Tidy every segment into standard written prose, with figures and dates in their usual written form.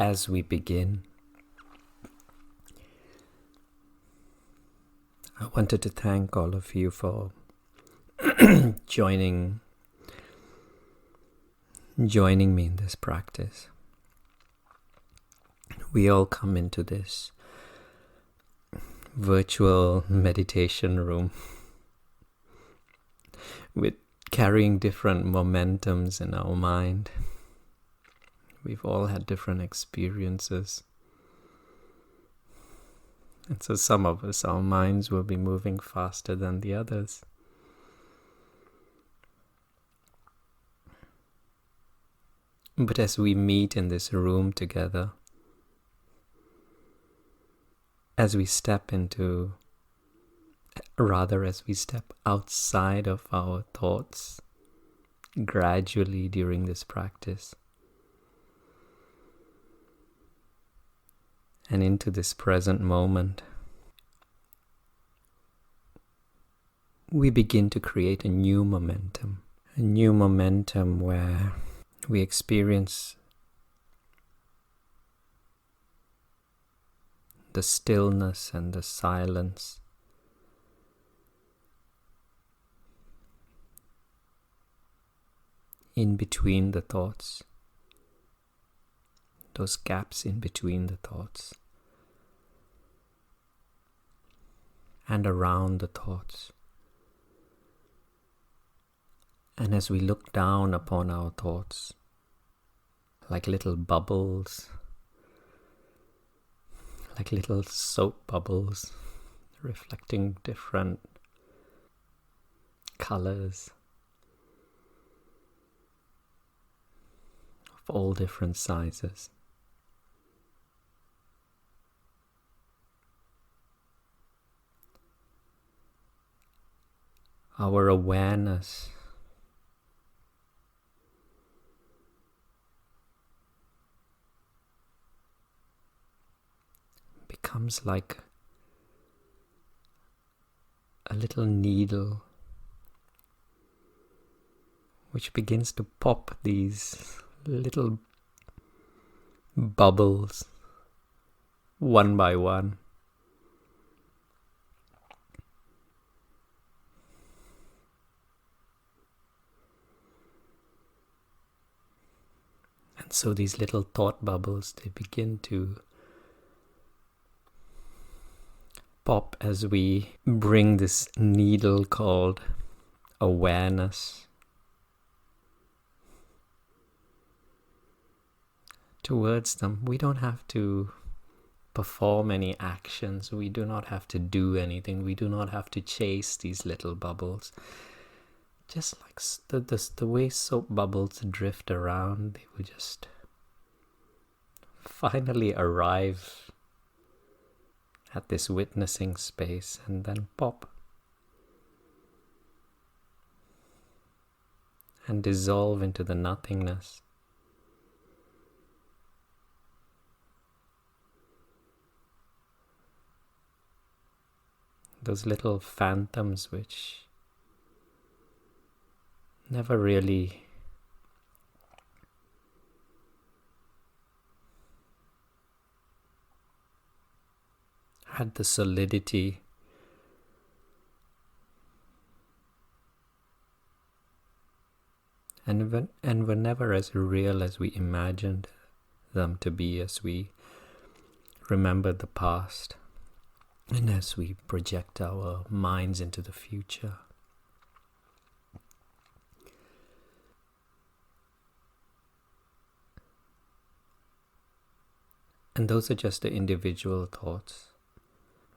As we begin, I wanted to thank all of you for joining me in this practice. We all come into this virtual meditation room with carrying different momentums in our mind. We've all had different experiences. And so some of us, our minds will be moving faster than the others. But as we meet in this room together, as we step outside of our thoughts gradually during this practice and into this present moment, we begin to create a new momentum where we experience the stillness and the silence in between the thoughts, those gaps in between the thoughts and around the thoughts. And as we look down upon our thoughts, like little bubbles, like little soap bubbles, reflecting different colors of all different sizes. Our awareness becomes like a little needle which begins to pop these little bubbles one by one. And so these little thought bubbles, they begin to pop as we bring this needle called awareness towards them. We don't have to perform any actions. We do not have to do anything. We do not have to chase these little bubbles. Just like the way soap bubbles drift around, they will just finally arrive at this witnessing space and then pop and dissolve into the nothingness. Those little phantoms which never really had the solidity and were never as real as we imagined them to be as we remember the past and as we project our minds into the future. And those are just the individual thoughts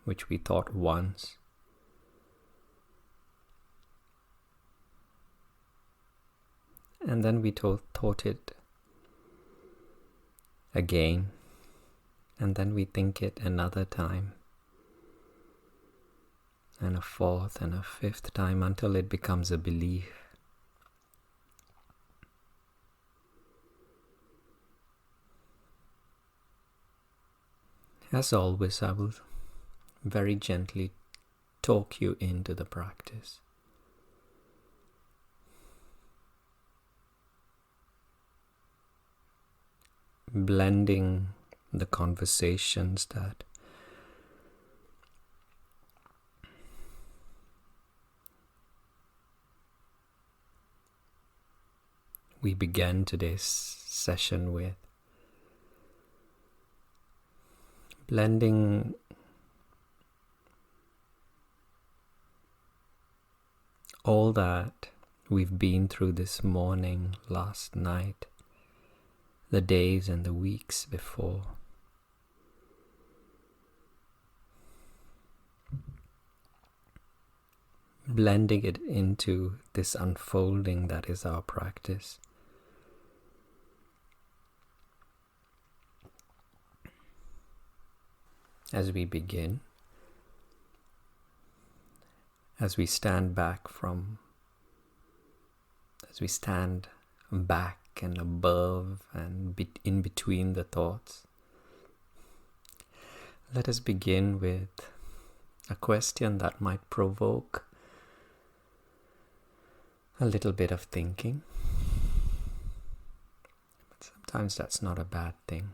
which we thought once. And then we thought it again. And then we think it another time. And a fourth and a fifth time until it becomes a belief. As always, I will very gently talk you into the practice. blending the conversations that we began today's session with. Blending all that we've been through this morning, last night, the days and the weeks before. Blending it into this unfolding that is our practice. As we begin, as we stand back and above and in between the thoughts, let us begin with a question that might provoke a little bit of thinking. But sometimes that's not a bad thing.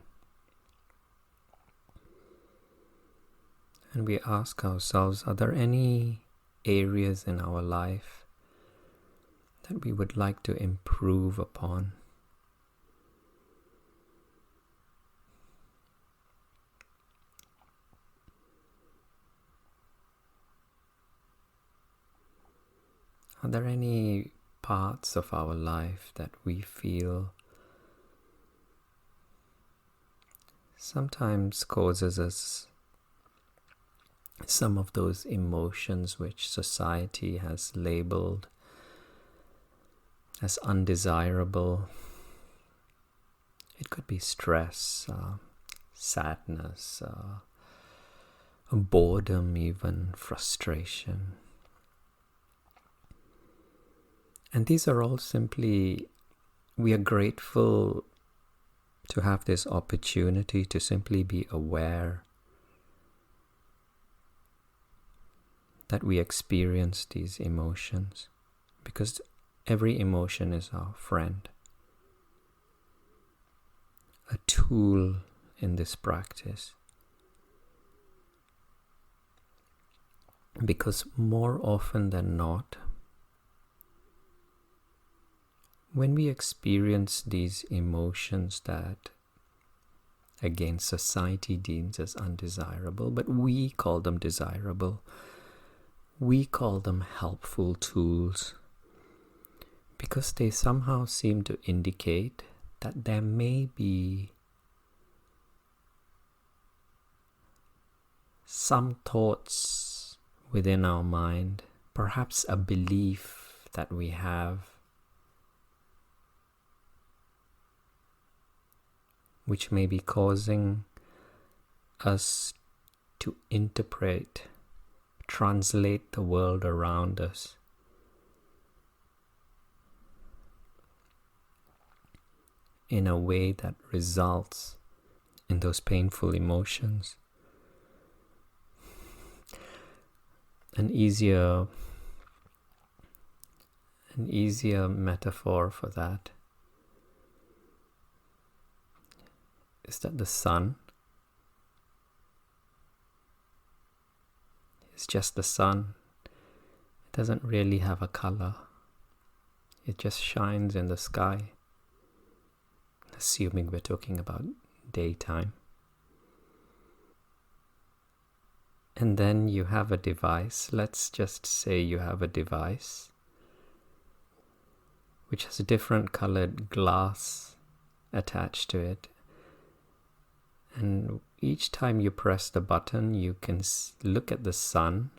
And we ask ourselves, are there any areas in our life that we would like to improve upon? Are there any parts of our life that we feel sometimes causes us some of those emotions which society has labeled as undesirable? It could be stress, sadness, boredom, even frustration. And these are all simply, we are grateful to have this opportunity to simply be aware that we experience these emotions, because every emotion is our friend, a tool in this practice. Because more often than not, when we experience these emotions that, again, society deems as undesirable, but we call them desirable, we call them helpful tools, because they somehow seem to indicate that there may be some thoughts within our mind, perhaps a belief that we have, which may be causing us to interpret, translate the world around us in a way that results in those painful emotions. An easier metaphor for that is that the sun is just the sun. It doesn't really have a color. It just shines in the sky, assuming we're talking about daytime. And then you have a device. Let's just say you have a device which has a different colored glass attached to it. And each time you press the button, you can look at the sun.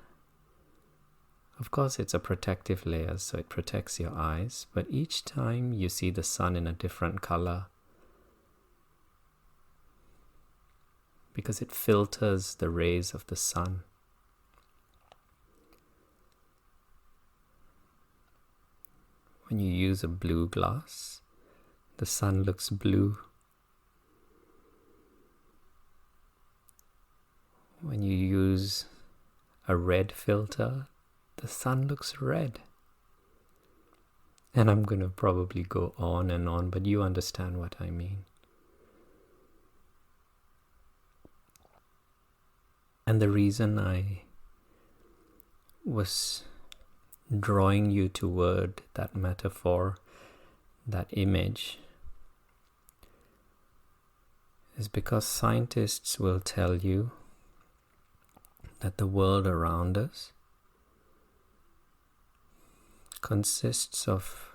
Of course, it's a protective layer, so it protects your eyes. But each time you see the sun in a different color, because it filters the rays of the sun. When you use a blue glass, the sun looks blue. When you use a red filter, the sun looks red. And I'm going to probably go on and on, but you understand what I mean. And the reason I was drawing you toward that metaphor, that image, is because scientists will tell you that the world around us consists of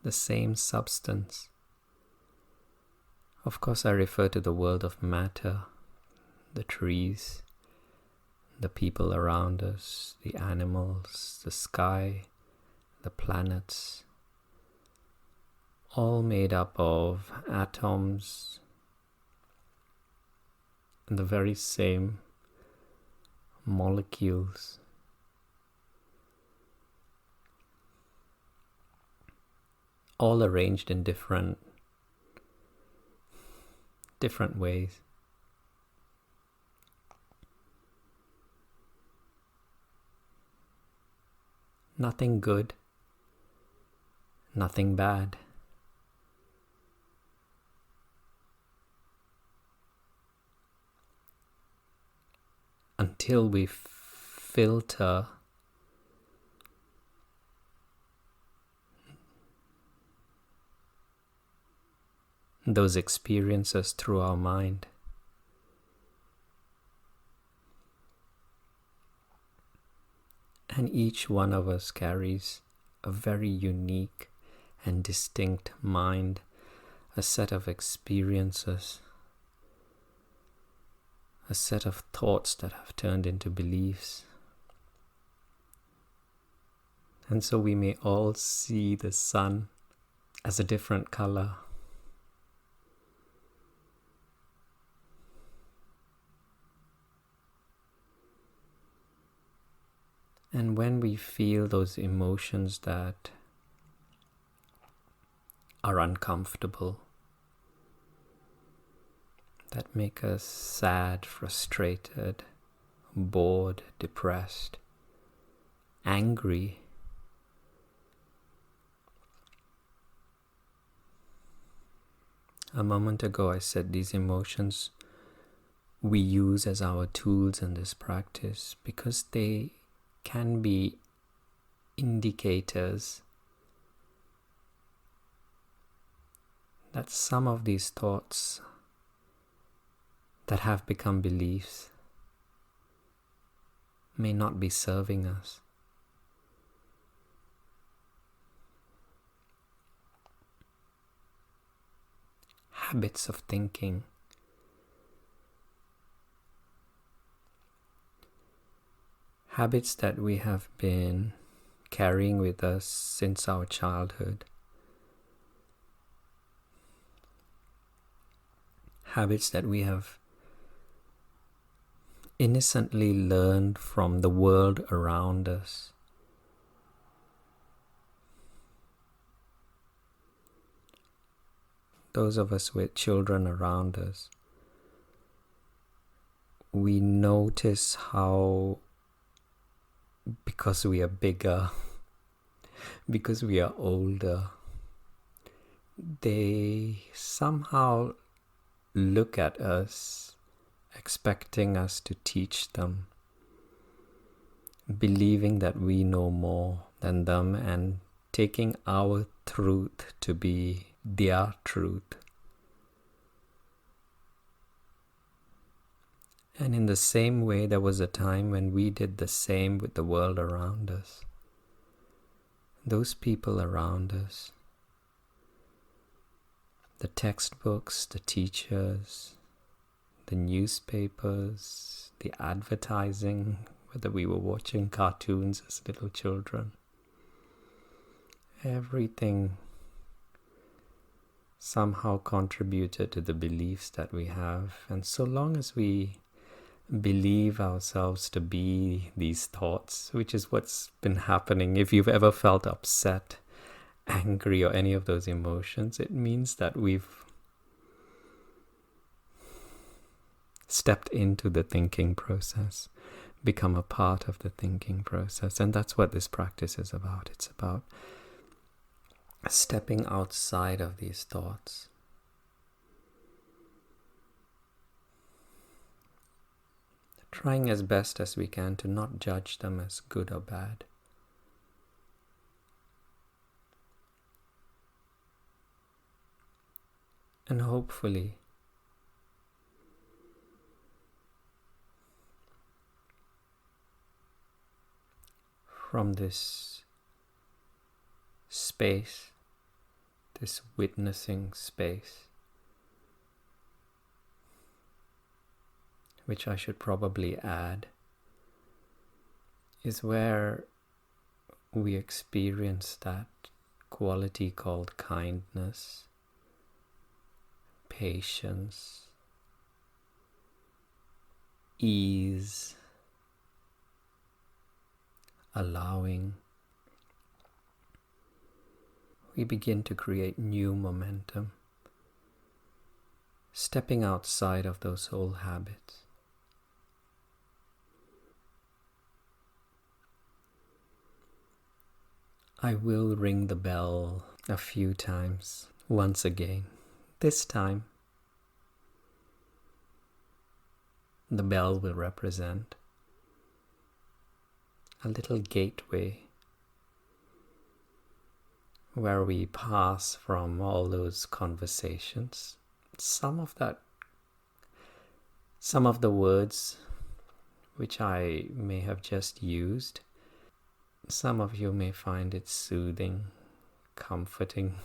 the same substance. Of course, I refer to the world of matter, the trees, the people around us, the animals, the sky, the planets, all made up of atoms and the very same molecules. All arranged in different ways. Nothing good, nothing bad. Until we filter those experiences through our mind. And each one of us carries a very unique and distinct mind, a set of experiences, a set of thoughts that have turned into beliefs. And so we may all see the sun as a different color. And when we feel those emotions that are uncomfortable, that make us sad, frustrated, bored, depressed, angry, a moment ago I said these emotions we use as our tools in this practice because they can be indicators that some of these thoughts that have become beliefs may not be serving us. Habits of thinking, habits that we have been carrying with us since our childhood. Habits that we have innocently learned from the world around us. Those of us with children around us, we notice how, because we are bigger, because we are older, they somehow look at us, expecting us to teach them, believing that we know more than them and taking our truth to be their truth. And in the same way, there was a time when we did the same with the world around us. Those people around us, the textbooks, the teachers, the newspapers, the advertising, whether we were watching cartoons as little children, everything somehow contributed to the beliefs that we have. And so long as we believe ourselves to be these thoughts, which is what's been happening, if you've ever felt upset, angry, or any of those emotions, it means that we've stepped into the thinking process, become a part of the thinking process. And that's what this practice is about. It's about stepping outside of these thoughts, trying as best as we can to not judge them as good or bad. And hopefully, from this space, this witnessing space, which I should probably add, is where we experience that quality called kindness, patience, ease, allowing. We begin to create new momentum, stepping outside of those old habits. I will ring the bell a few times once again. This time, the bell will represent a little gateway where we pass from all those conversations. Some of the words which I may have just used, some of you may find it soothing, comforting.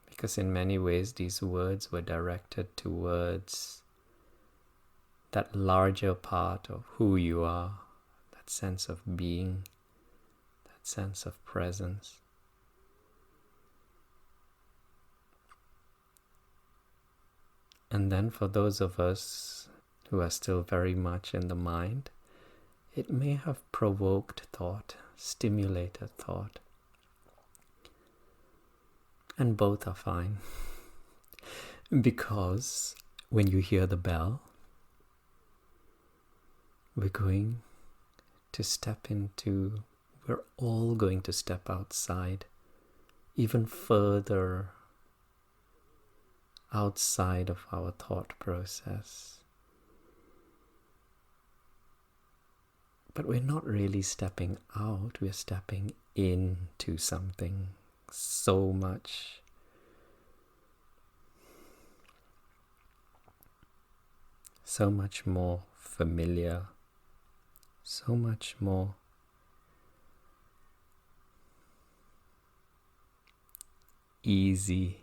Because in many ways these words were directed towards that larger part of who you are, that sense of being, that sense of presence. And then for those of us who are still very much in the mind, it may have provoked thought, stimulated thought. And both are fine. Because when you hear the bell, we're all going to step outside, even further outside of our thought process. But we're not really stepping out, we're stepping into something so much more familiar, so much more easy.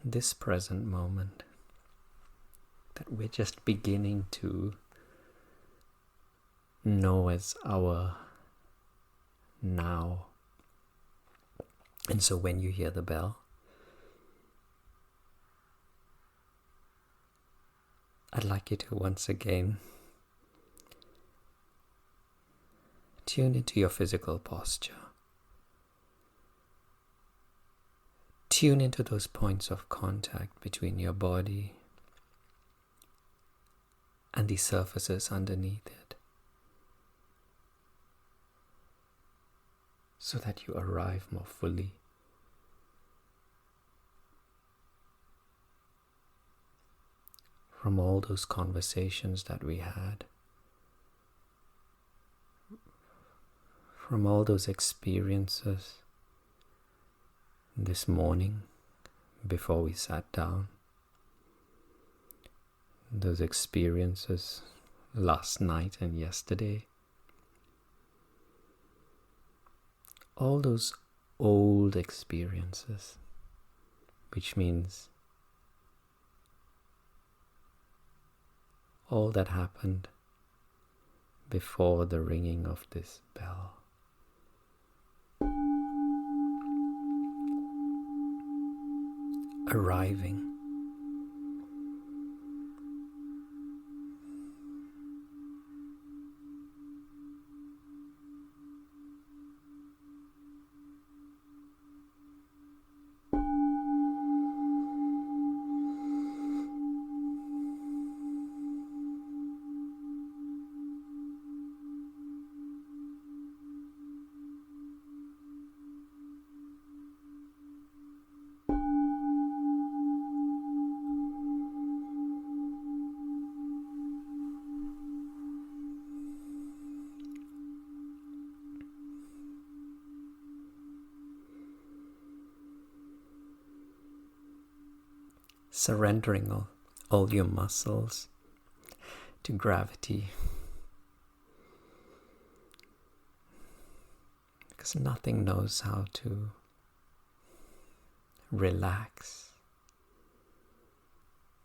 This present moment that we're just beginning to know as our now. And so when you hear the bell, I'd like you to once again tune into your physical posture. Tune into those points of contact between your body and the surfaces underneath it, so that you arrive more fully from all those conversations that we had, from all those experiences this morning before we sat down, those experiences last night and yesterday, all those old experiences, which means all that happened before the ringing of this bell. Arriving. surrendering all your muscles to gravity, because nothing knows how to relax,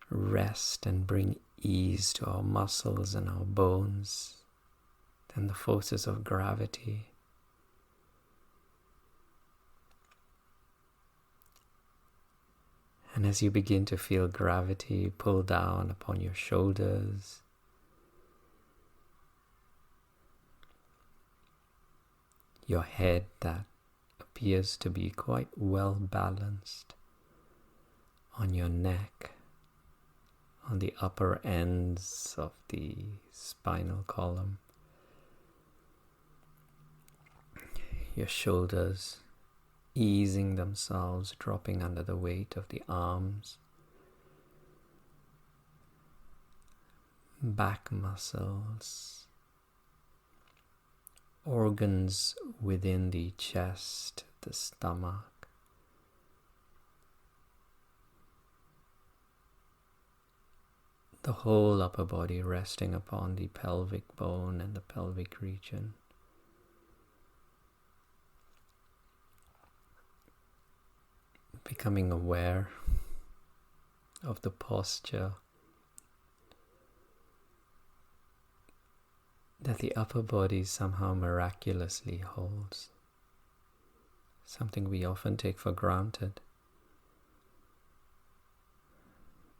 rest and bring ease to our muscles and our bones than the forces of gravity. And as you begin to feel gravity pull down upon your shoulders, your head that appears to be quite well balanced on your neck, on the upper ends of the spinal column, your shoulders easing themselves, dropping under the weight of the arms, back muscles, organs within the chest, the stomach, the whole upper body resting upon the pelvic bone and the pelvic region. Becoming aware of the posture that the upper body somehow miraculously holds, something we often take for granted,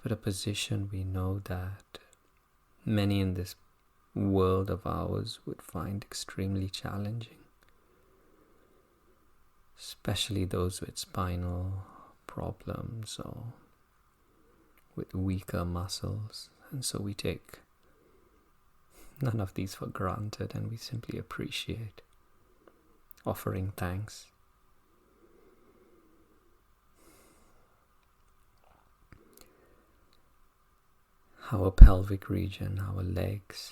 but a position we know that many in this world of ours would find extremely challenging, especially those with spinal problems or with weaker muscles. And so we take none of these for granted, and we simply appreciate, offering thanks. Our pelvic region, our legs,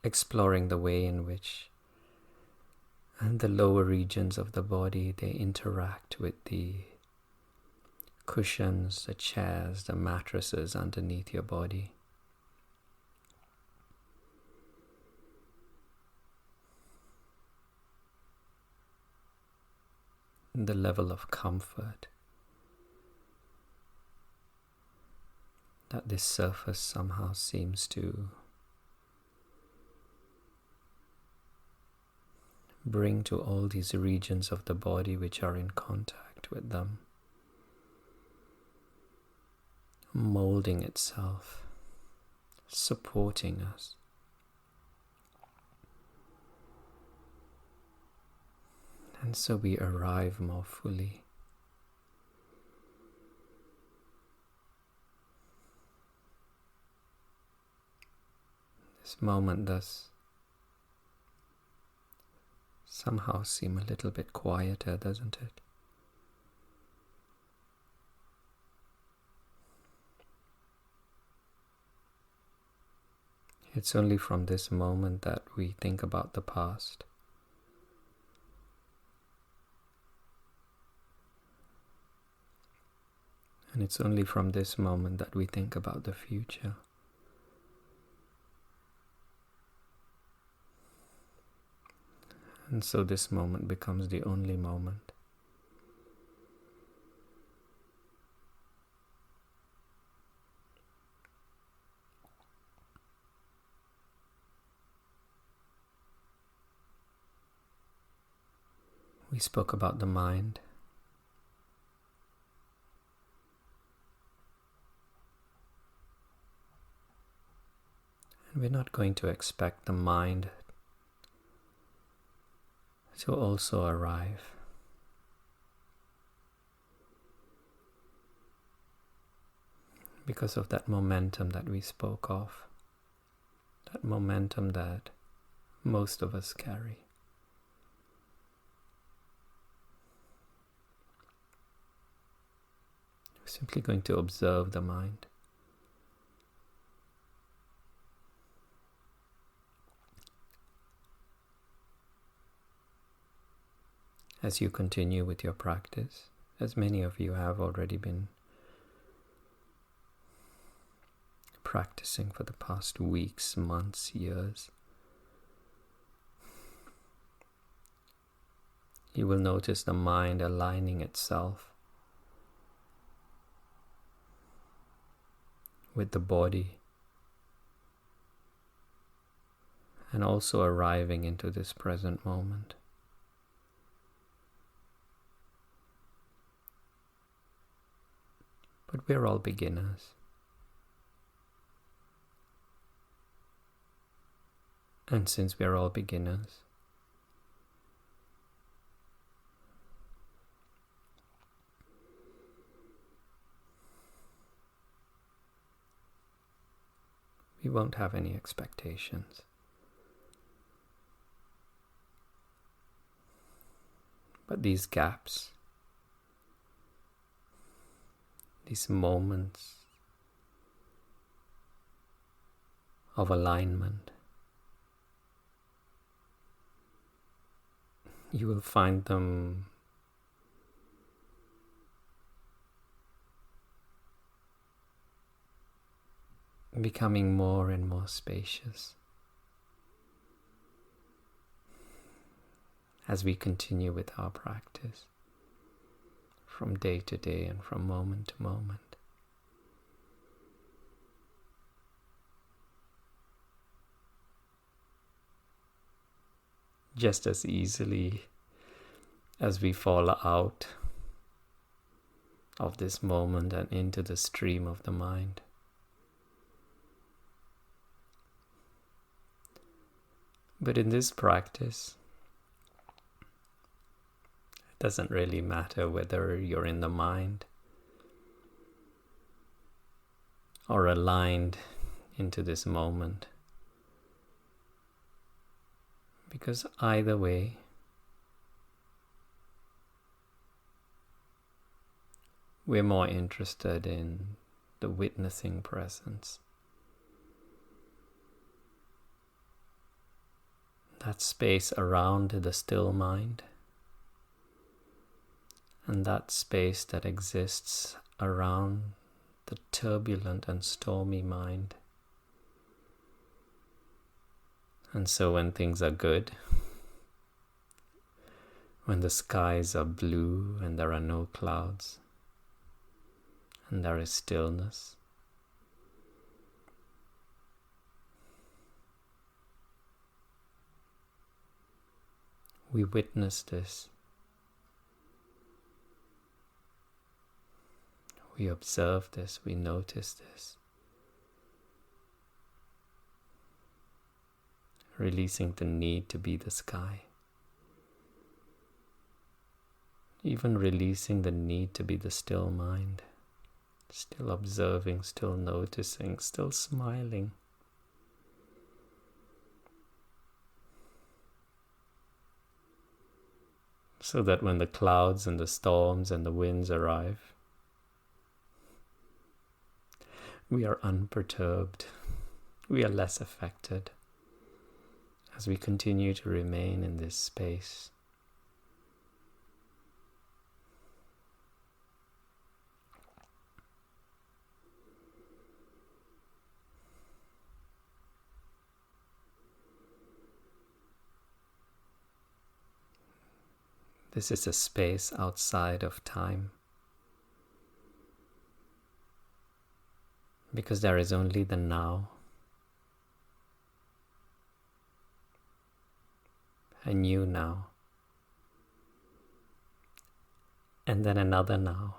exploring the way in which and the lower regions of the body, they interact with the cushions, the chairs, the mattresses underneath your body. The level of comfort that this surface somehow seems to bring to all these regions of the body which are in contact with them, molding itself, supporting us. And so we arrive more fully. This moment does somehow seem a little bit quieter, doesn't it? It's only from this moment that we think about the past. And it's only from this moment that we think about the future. And so this moment becomes the only moment. We spoke about the mind. And we're not going to expect the mind to also arrive. Because of that momentum that we spoke of, that momentum that most of us carry. We're simply going to observe the mind. As you continue with your practice, as many of you have already been practicing for the past weeks, months, years, you will notice the mind aligning itself with the body and also arriving into this present moment. But we're all beginners. And since we're all beginners, we won't have any expectations. But these gaps, these moments of alignment, you will find them becoming more and more spacious as we continue with our practice from day to day and from moment to moment. Just as easily as we fall out of this moment and into the stream of the mind, but in this practice, it doesn't really matter whether you're in the mind or aligned into this moment, because either way, we're more interested in the witnessing presence. That space around the still mind, and that space that exists around the turbulent and stormy mind. And so when things are good, when the skies are blue and there are no clouds, and there is stillness, we witness this. We observe this, we notice this, releasing the need to be the sky, even releasing the need to be the still mind, still observing, still noticing, still smiling. So that when the clouds and the storms and the winds arrive, we are unperturbed, we are less affected as we continue to remain in this space. This is a space outside of time, because there is only the now, a new now, and then another now,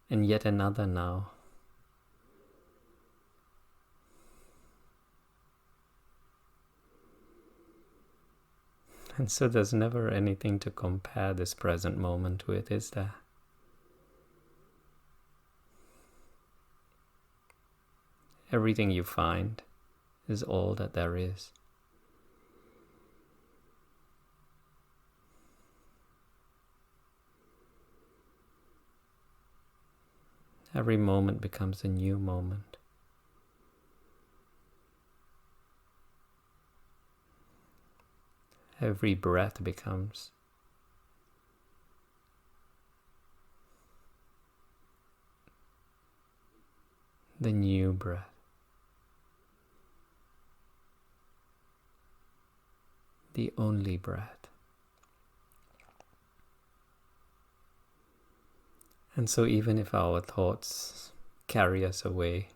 and yet another now. And so there's never anything to compare this present moment with, is there? Everything you find is all that there is. Every moment becomes a new moment. Every breath becomes the new breath, the only breath. And so even if our thoughts carry us away,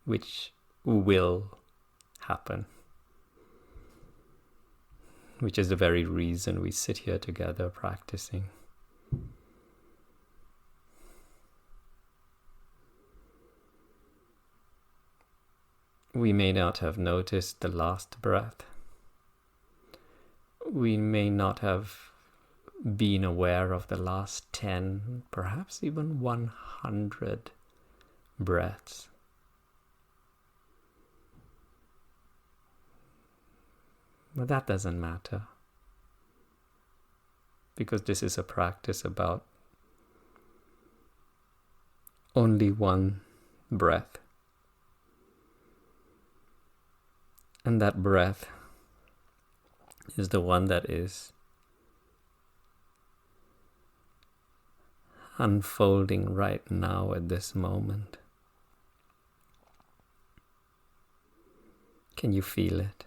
which will happen, which is the very reason we sit here together practicing. We may not have noticed the last breath. We may not have been aware of the last 10, perhaps even 100 breaths. But that doesn't matter, because this is a practice about only one breath. And that breath is the one that is unfolding right now at this moment. Can you feel it?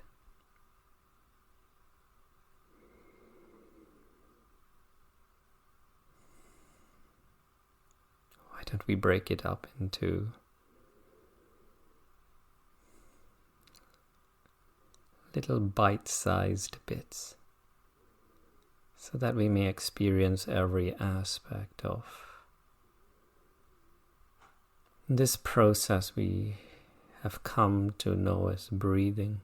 Why don't we break it up into little bite-sized bits, so that we may experience every aspect of this process we have come to know as breathing.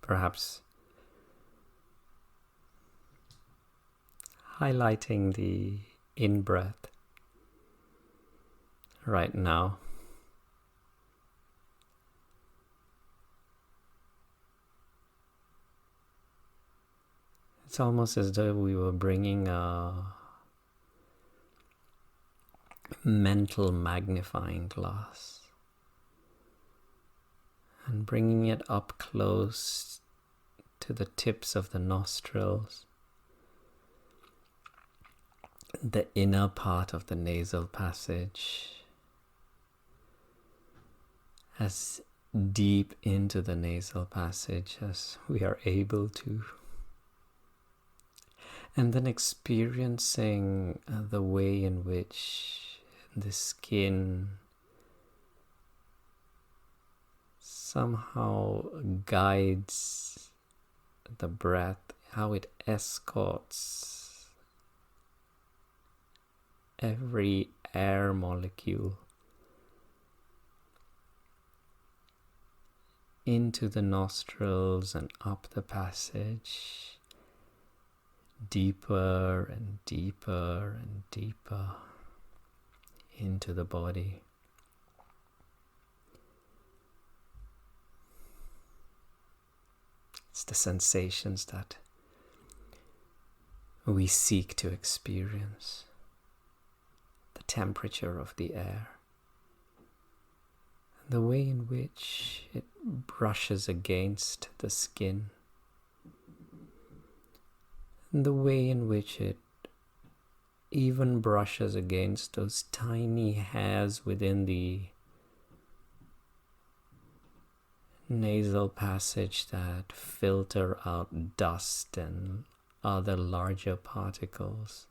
Perhaps highlighting the in-breath right now. It's almost as though we were bringing a mental magnifying glass and bringing it up close to the tips of the nostrils, the inner part of the nasal passage, as deep into the nasal passage as we are able to. And then experiencing the way in which the skin somehow guides the breath, how it escorts every air molecule into the nostrils and up the passage, deeper and deeper and deeper into the body. It's the sensations that we seek to experience, the temperature of the air, the way in which it brushes against the skin, and the way in which it even brushes against those tiny hairs within the nasal passage that filter out dust and other larger particles.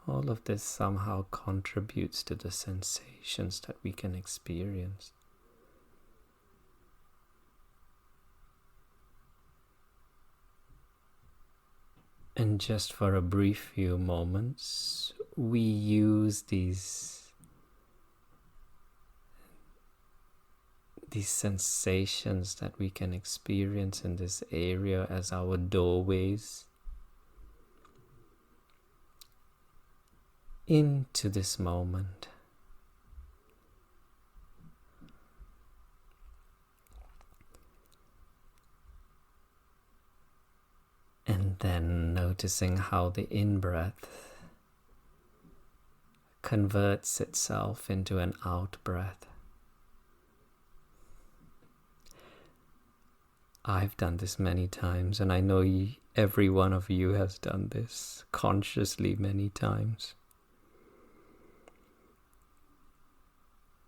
All of this somehow contributes to the sensations that we can experience. And just for a brief few moments, we use these sensations that we can experience in this area as our doorways into this moment. And then noticing how the in-breath converts itself into an out breath. I've done this many times, and I know every one of you has done this consciously many times.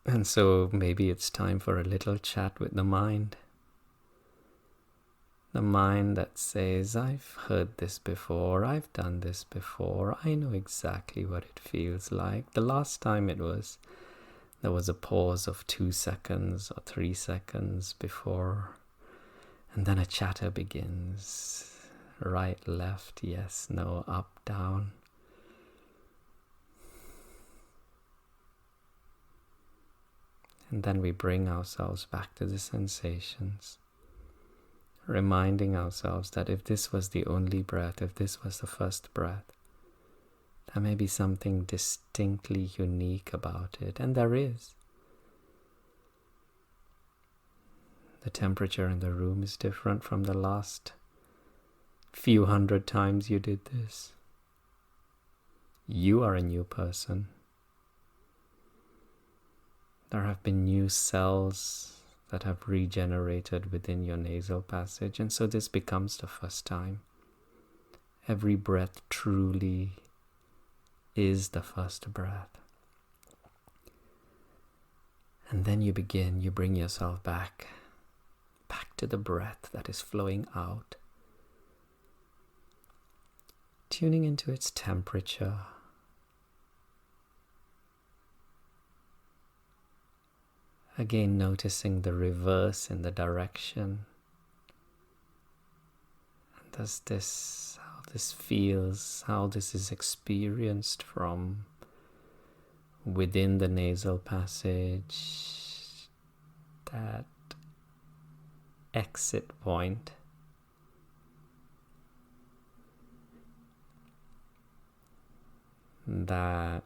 And so maybe it's time for a little chat with the mind. The mind that says, I've heard this before, I've done this before, I know exactly what it feels like. The last time there was a pause of 2 seconds or 3 seconds before, and then a chatter begins. Right, left, yes, no, up, down. And then we bring ourselves back to the sensations, reminding ourselves that if this was the only breath, if this was the first breath, there may be something distinctly unique about it, and there is. The temperature in the room is different from the last few hundred times you did this. You are a new person. There have been new cells that have regenerated within your nasal passage, and so this becomes the first time. Every breath truly is the first breath. And then you bring yourself back to the breath that is flowing out, tuning into its temperature, again noticing the reverse in the direction. And how this feels, how this is experienced from within the nasal passage, that exit point. That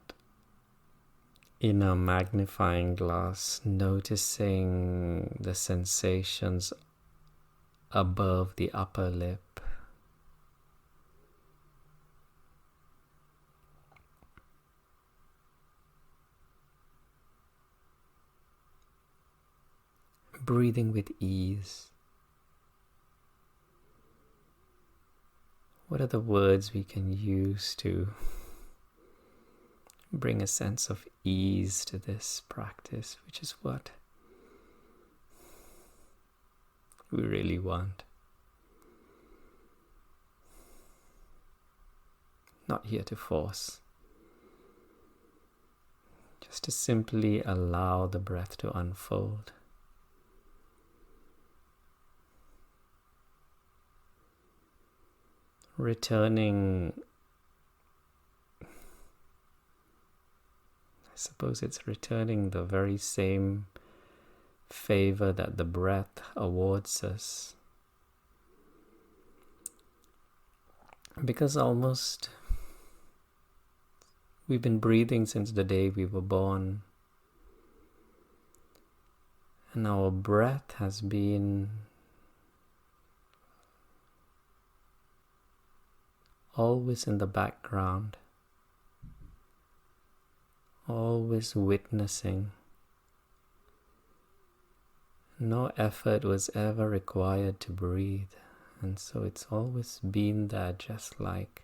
inner magnifying glass, noticing the sensations above the upper lip. Breathing with ease. What are the words we can use to bring a sense of ease to this practice, which is what we really want? Not here to force, just to simply allow the breath to unfold. Returning, I suppose it's returning the very same favor that the breath awards us. Because we've been breathing since the day we were born. And our breath has been always in the background, always witnessing. No effort was ever required to breathe, and so it's always been there, just like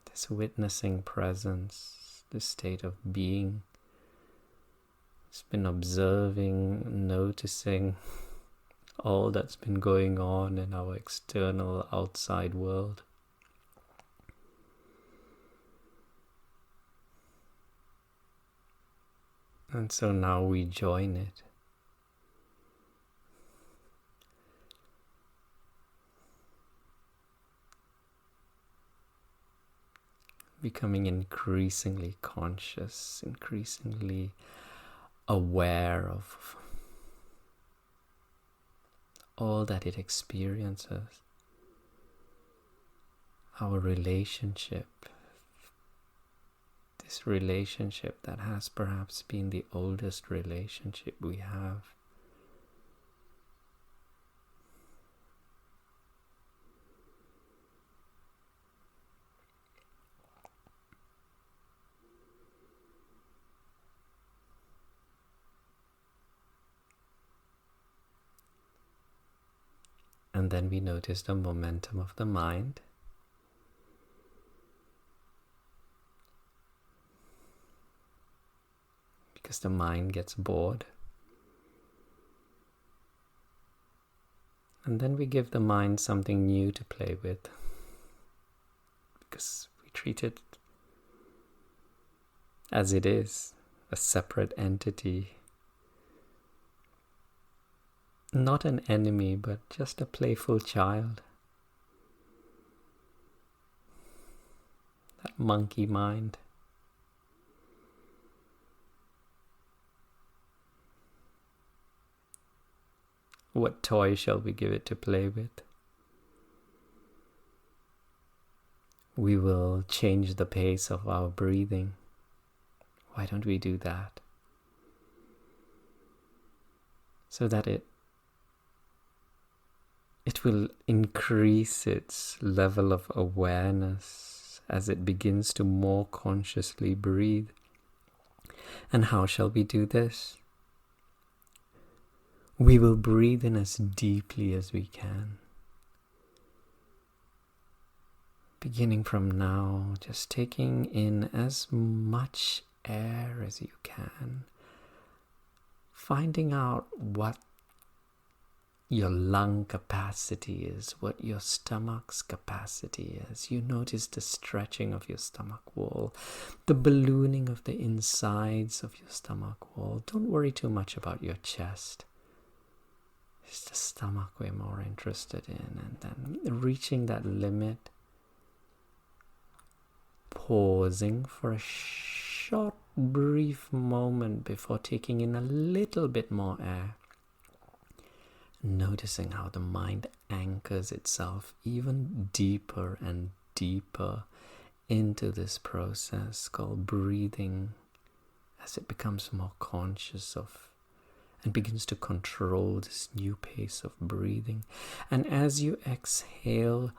this witnessing presence, this state of being. It's been observing, noticing all that's been going on in our external outside world. And so now we join it. Becoming increasingly conscious, increasingly aware of all that it experiences. Our relationship, this relationship that has perhaps been the oldest relationship we have. And then we notice the momentum of the mind. Because the mind gets bored. And then we give the mind something new to play with. Because we treat it as it is, a separate entity. Not an enemy, but just a playful child. That monkey mind. What toy shall we give it to play with? We will change the pace of our breathing. Why don't we do that? So that it will increase its level of awareness as it begins to more consciously breathe. And how shall we do this? We will breathe in as deeply as we can. Beginning from now, just taking in as much air as you can. Finding out what your lung capacity is, what your stomach's capacity is. You notice the stretching of your stomach wall, the ballooning of the insides of your stomach wall. Don't worry too much about your chest. It's the stomach we're more interested in. And then reaching that limit, pausing for a short, brief moment before taking in a little bit more air. Noticing how the mind anchors itself even deeper and deeper into this process called breathing, as it becomes more conscious of and begins to control this new pace of breathing. And as you exhale,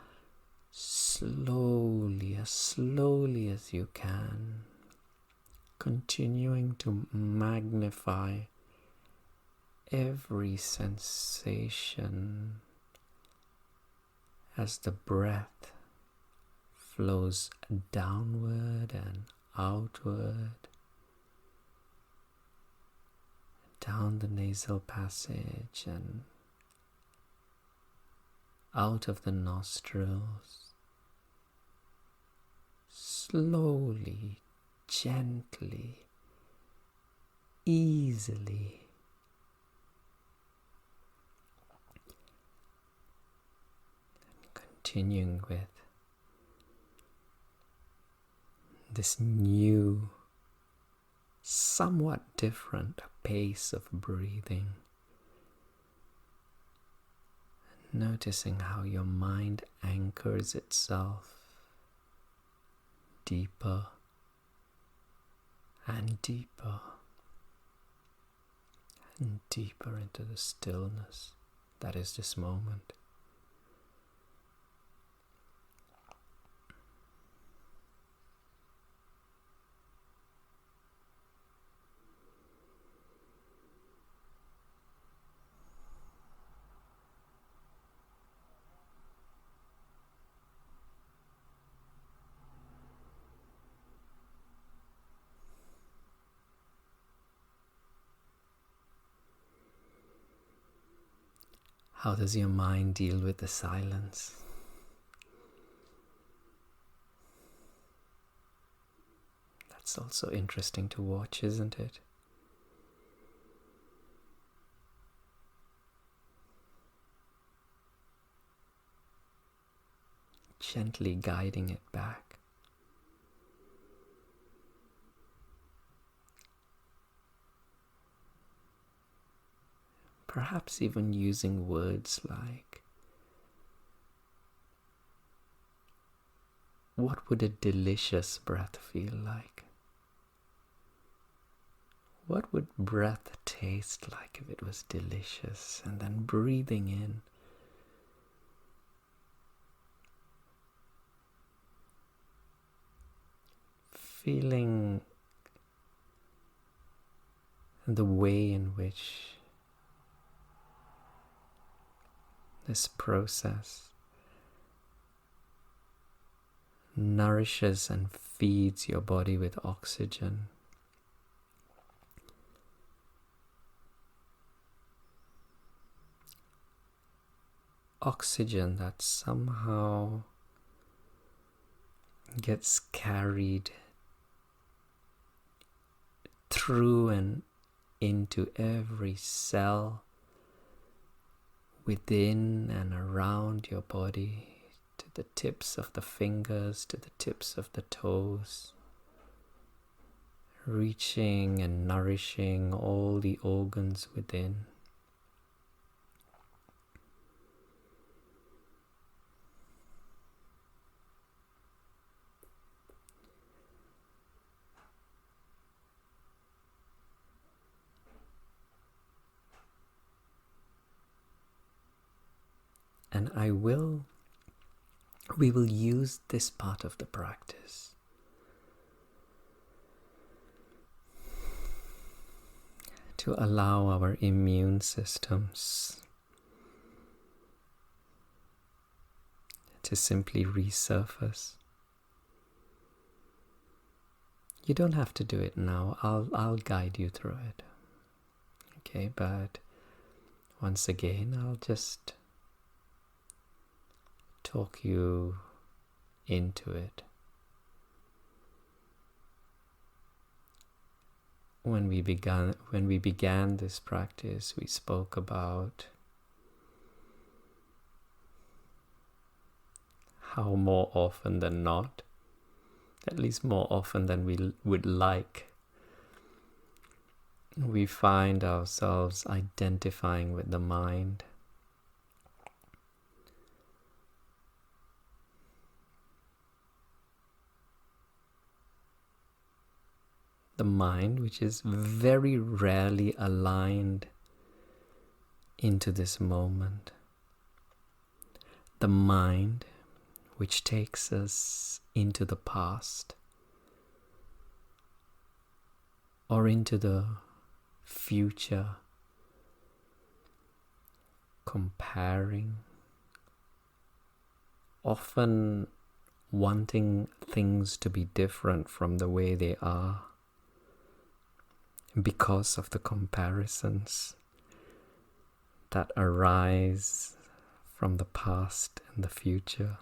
slowly as you can, continuing to magnify every sensation as the breath flows downward and outward, down the nasal passage and out of the nostrils, slowly, gently, easily. Continuing with this new, somewhat different pace of breathing. Noticing how your mind anchors itself deeper and deeper and deeper into the stillness that is this moment. How does your mind deal with the silence? That's also interesting to watch, isn't it? Gently guiding it back. Perhaps even using words like, what would a delicious breath feel like? What would breath taste like if it was delicious? And then breathing in. Feeling the way in which this process nourishes and feeds your body with oxygen. Oxygen that somehow gets carried through and into every cell within and around your body, to the tips of the fingers, to the tips of the toes, reaching and nourishing all the organs within. And we will use this part of the practice to allow our immune systems to simply resurface. You don't have to do it now. I'll guide you through it. Okay, but once again, I'll just talk you into it. When we began this practice, we spoke about how more often than not, at least more often than we would like, we find ourselves identifying with the mind. The mind, which is very rarely aligned into this moment. The mind, which takes us into the past or into the future, comparing, often wanting things to be different from the way they are, because of the comparisons that arise from the past and the future.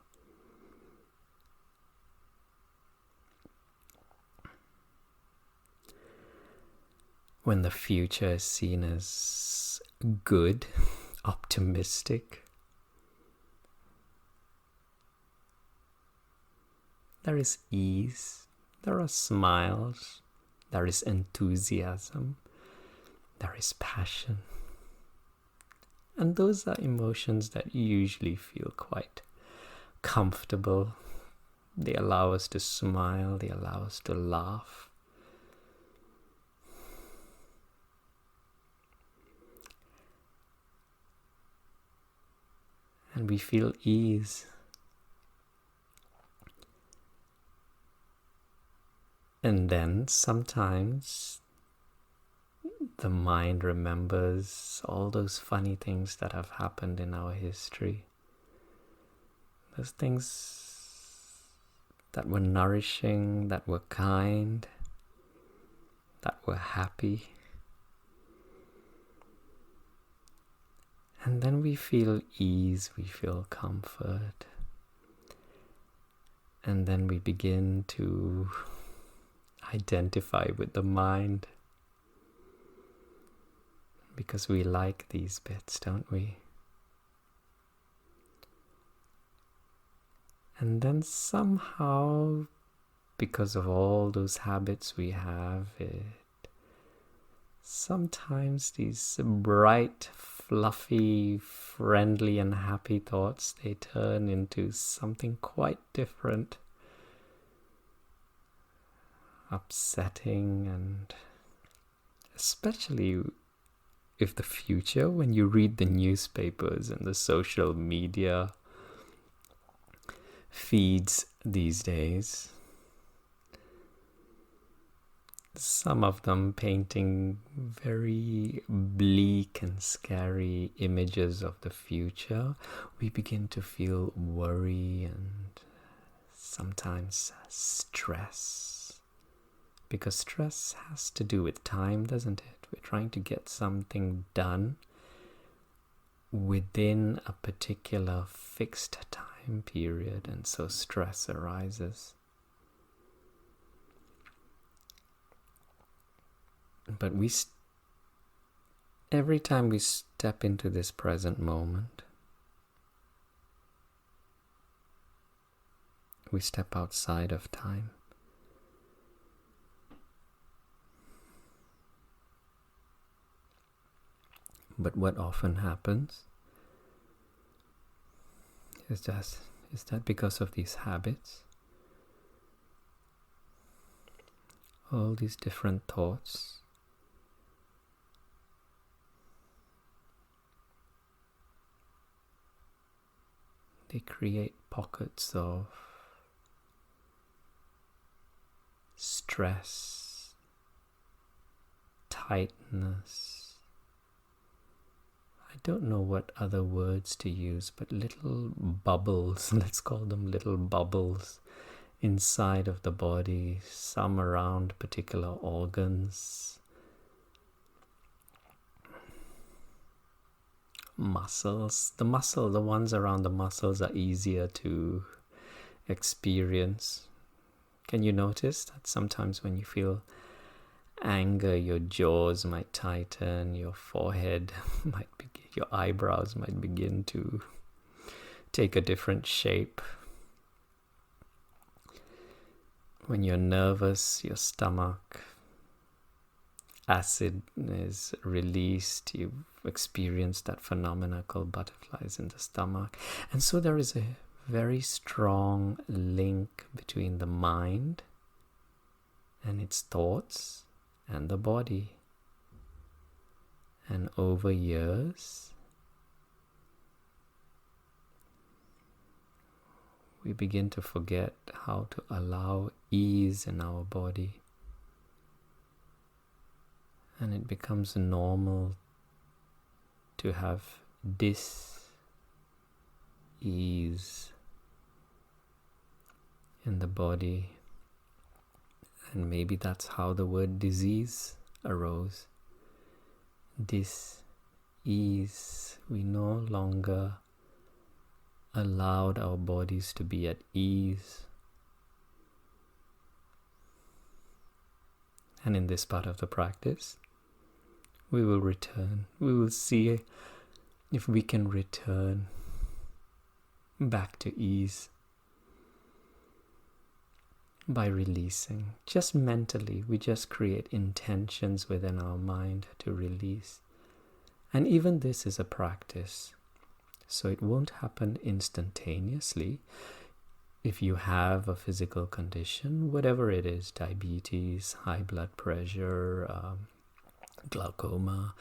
When the future is seen as good, optimistic, there is ease, there are smiles, there is enthusiasm, there is passion. And those are emotions that usually feel quite comfortable. They allow us to smile, they allow us to laugh. And we feel ease. And then sometimes the mind remembers all those funny things that have happened in our history. Those things that were nourishing, that were kind, that were happy. And then we feel ease, we feel comfort. And then we begin to identify with the mind, because we like these bits, don't we? And then somehow, because of all those habits we have, sometimes these bright, fluffy, friendly and happy thoughts, they turn into something quite different. Upsetting, and especially if the future, when you read the newspapers and the social media feeds these days, some of them painting very bleak and scary images of the future, we begin to feel worry and sometimes stress. Because stress has to do with time, doesn't it? We're trying to get something done within a particular fixed time period, and so stress arises. But every time we step into this present moment, we step outside of time. But what often happens is that because of these habits, all these different thoughts, they create pockets of stress, tightness. I don't know what other words to use, but little bubbles, let's call them little bubbles inside of the body, some around particular organs, muscles. The ones around the muscles are easier to experience. Can you notice that sometimes when you feel anger, your jaws might tighten, your forehead might begin, your eyebrows might begin to take a different shape. When you're nervous, your stomach acid is released. You've experienced that phenomena called butterflies in the stomach. And so there is a very strong link between the mind and its thoughts and the body. And over years, we begin to forget how to allow ease in our body. And it becomes normal to have dis-ease in the body. And maybe that's how the word disease arose. Dis-ease. We no longer allowed our bodies to be at ease. And in this part of the practice, we will return. We will see if we can return back to ease by releasing. Just mentally, we just create intentions within our mind to release. And even this is a practice. So it won't happen instantaneously. If you have a physical condition, whatever it is, diabetes, high blood pressure, glaucoma,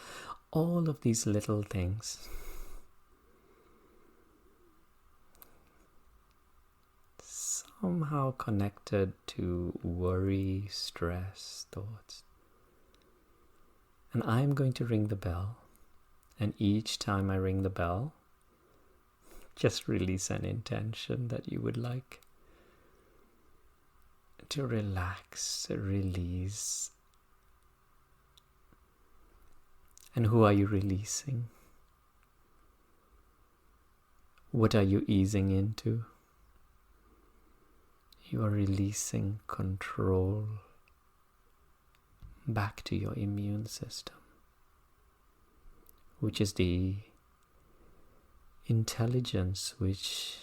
all of these little things, somehow connected to worry, stress, thoughts. And I'm going to ring the bell. And each time I ring the bell, just release an intention that you would like to relax, release. And who are you releasing? What are you easing into? You are releasing control back to your immune system, which is the intelligence which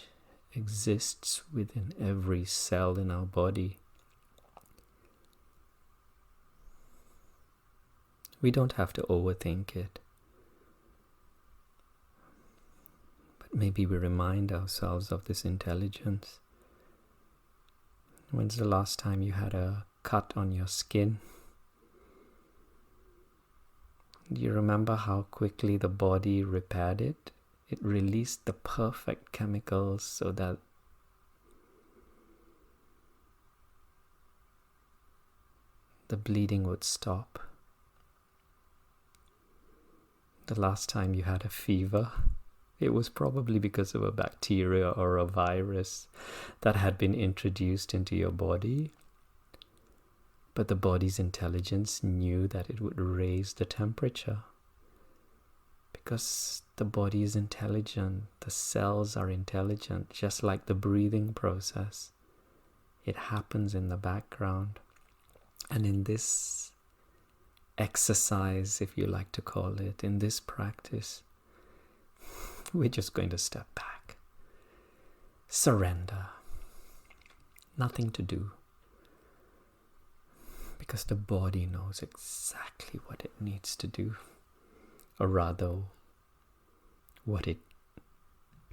exists within every cell in our body. We don't have to overthink it. But maybe we remind ourselves of this intelligence. When's the last time you had a cut on your skin? Do you remember how quickly the body repaired it? It released the perfect chemicals so that the bleeding would stop. The last time you had a fever, it was probably because of a bacteria or a virus that had been introduced into your body. But the body's intelligence knew that it would raise the temperature. Because the body is intelligent, the cells are intelligent, just like the breathing process. It happens in the background. And in this exercise, if you like to call it, in this practice, we're just going to step back. Surrender. Nothing to do. Because the body knows exactly what it needs to do. Or rather, what it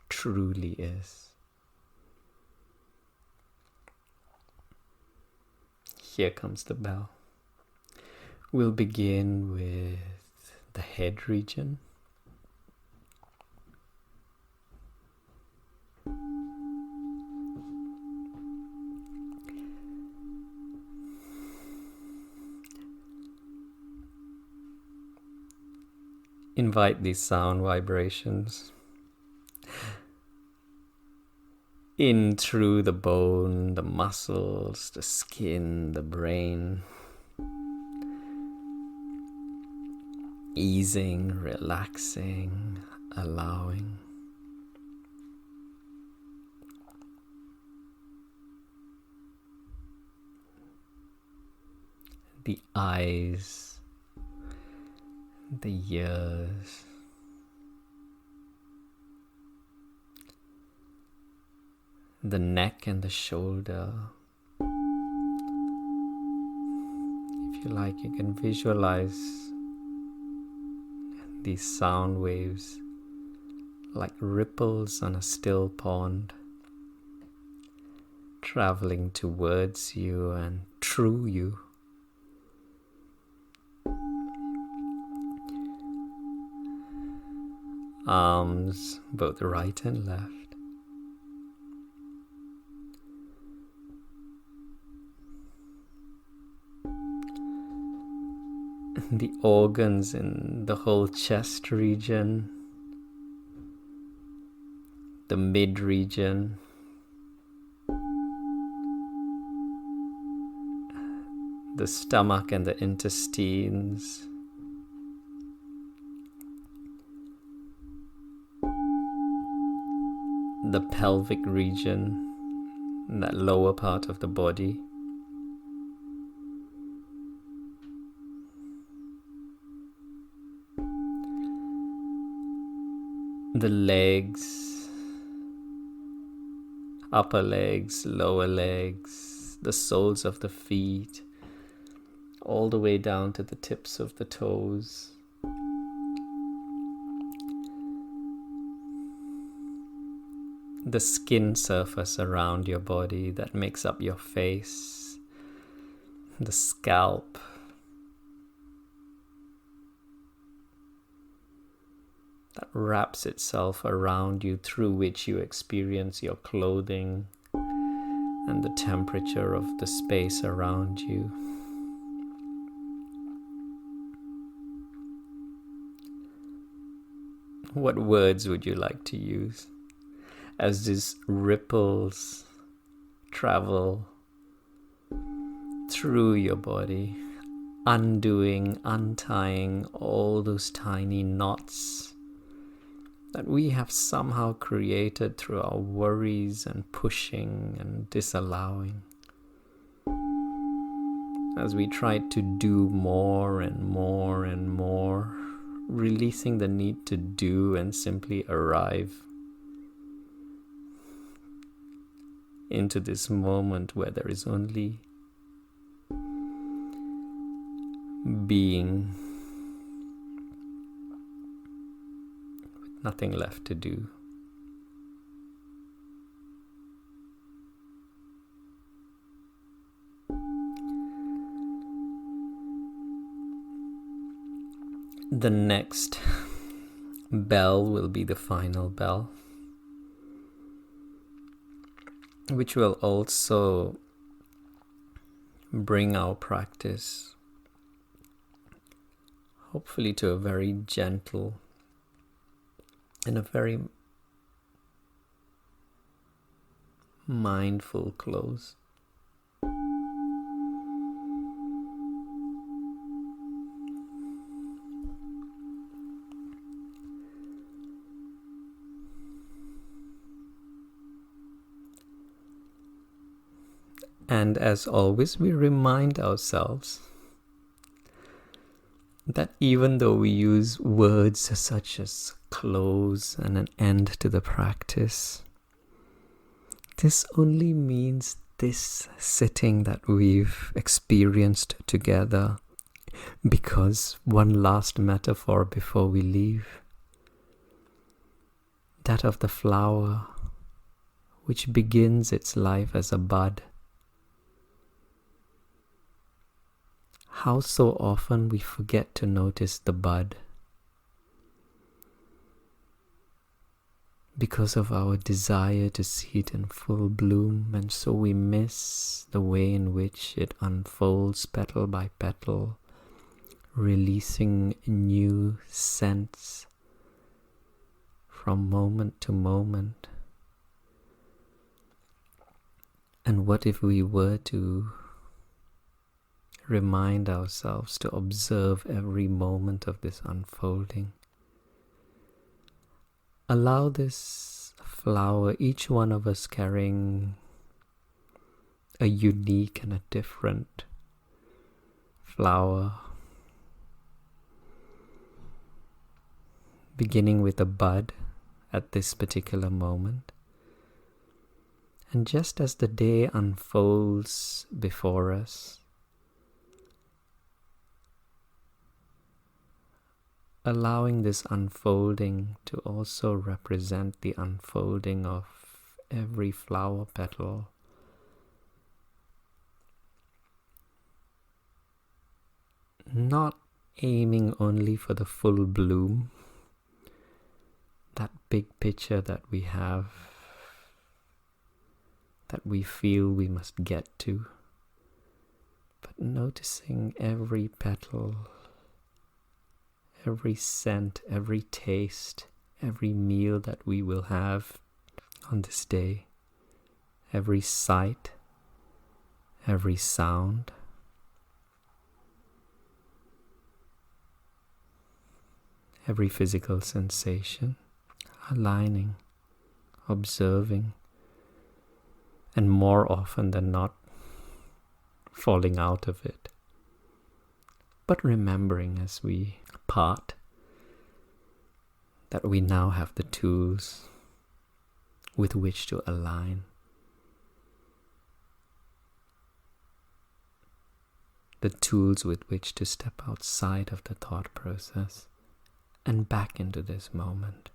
truly is. Here comes the bell. We'll begin with the head region. Invite these sound vibrations in through the bone, the muscles, the skin, the brain. Easing, relaxing, allowing. The eyes, the ears, the neck and the shoulder. If you like, you can visualize these sound waves like ripples on a still pond, traveling towards you and through you. Arms, both right and left. The organs in the whole chest region, the mid region, the stomach and the intestines, the pelvic region, that lower part of the body. The legs, upper legs, lower legs, the soles of the feet, all the way down to the tips of the toes. The skin surface around your body that makes up your face, the scalp, that wraps itself around you, through which you experience your clothing and the temperature of the space around you. What words would you like to use as these ripples travel through your body, undoing, untying all those tiny knots that we have somehow created through our worries and pushing and disallowing, as we try to do more and more and more, releasing the need to do and simply arrive into this moment where there is only being, with nothing left to do. The next bell will be the final bell, which will also bring our practice hopefully to a very gentle and a very mindful close. And as always, we remind ourselves that even though we use words such as close and an end to the practice, this only means this sitting that we've experienced together, because one last metaphor before we leave, that of the flower which begins its life as a bud. How so often we forget to notice the bud because of our desire to see it in full bloom, and so we miss the way in which it unfolds petal by petal, releasing new scents from moment to moment. And what if we were to remind ourselves to observe every moment of this unfolding? Allow this flower, each one of us carrying a unique and a different flower, beginning with a bud at this particular moment. And just as the day unfolds before us, allowing this unfolding to also represent the unfolding of every flower petal, not aiming only for the full bloom, that big picture that we have, that we feel we must get to, but noticing every petal, every scent, every taste, every meal that we will have on this day, every sight, every sound, every physical sensation, aligning, observing, and more often than not, falling out of it. But remembering as we part that we now have the tools with which to align, the tools with which to step outside of the thought process and back into this moment.